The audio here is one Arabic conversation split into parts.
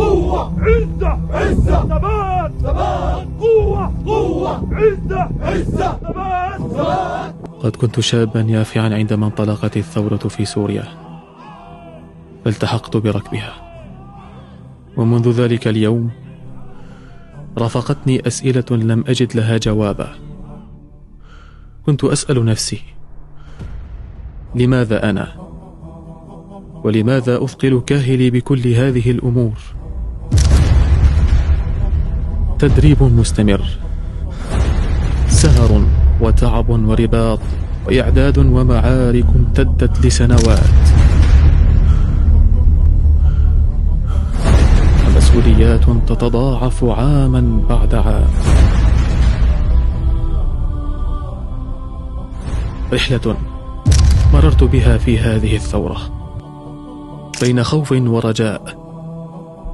قوة، عزة، عزة، ثبات، ثبات، قوة، قوة، عزة، عزة، ثبات، ثبات. قد كنت شابا يافعا عندما انطلقت الثورة في سوريا، فالتحقت بركبها، ومنذ ذلك اليوم رافقتني أسئلة لم أجد لها جوابا. كنت أسأل نفسي: لماذا أنا؟ ولماذا أثقل كاهلي بكل هذه الأمور؟ تدريب مستمر، سهر وتعب ورباط وإعداد ومعارك امتدت لسنوات، ومسؤوليات تتضاعف عاما بعد عام. رحلة مررت بها في هذه الثورة بين خوف ورجاء،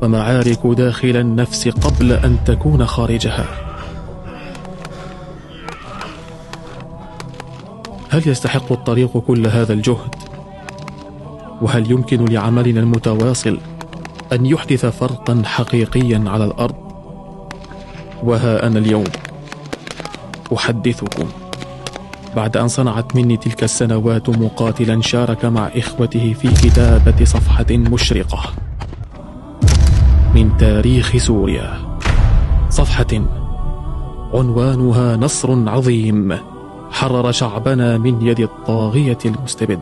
ومعارك داخل النفس قبل أن تكون خارجها. هل يستحق الطريق كل هذا الجهد؟ وهل يمكن لعملنا المتواصل أن يحدث فرقا حقيقيا على الأرض؟ وها أنا اليوم أحدثكم بعد أن صنعت مني تلك السنوات مقاتلا شارك مع إخوته في كتابة صفحة مشرقة من تاريخ سوريا، صفحة عنوانها نصر عظيم حرر شعبنا من يد الطاغية المستبد.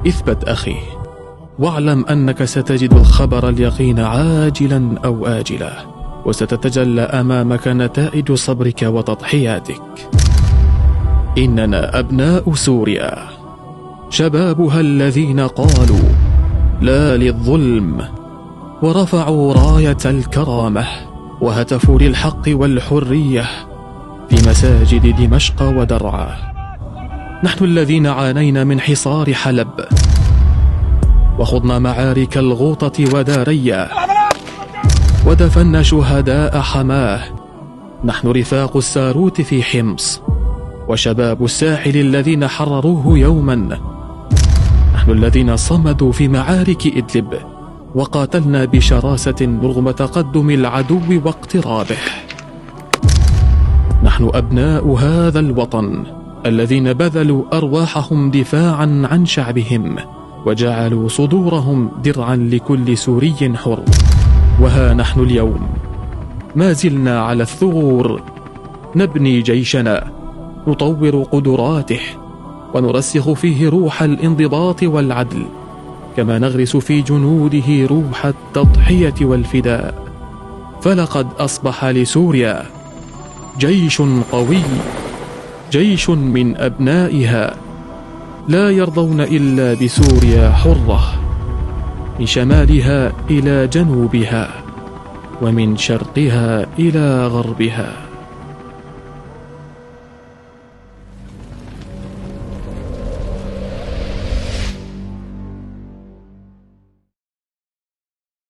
اثبت أخي، واعلم أنك ستجد الخبر اليقين عاجلا أو آجلا، وستتجلى أمامك نتائج صبرك وتضحياتك. إننا أبناء سوريا، شبابها الذين قالوا لا للظلم، ورفعوا راية الكرامة، وهتفوا للحق والحرية في مساجد دمشق ودرعا. نحن الذين عانينا من حصار حلب، وخضنا معارك الغوطة وداريا، ودفنا شهداء حماه. نحن رفاق الساروت في حمص، وشباب الساحل الذين حرروه يوما. نحن الذين صمدوا في معارك إدلب، وقاتلنا بشراسة رغم تقدم العدو واقترابه. نحن أبناء هذا الوطن الذين بذلوا أرواحهم دفاعا عن شعبهم، وجعلوا صدورهم درعا لكل سوري حر. وها نحن اليوم ما زلنا على الثغور، نبني جيشنا، نطور قدراته، ونرسخ فيه روح الانضباط والعدل، كما نغرس في جنوده روح التضحية والفداء. فلقد أصبح لسوريا جيش قوي، جيش من أبنائها لا يرضون إلا بسوريا حرة، من شمالها إلى جنوبها، ومن شرقها إلى غربها.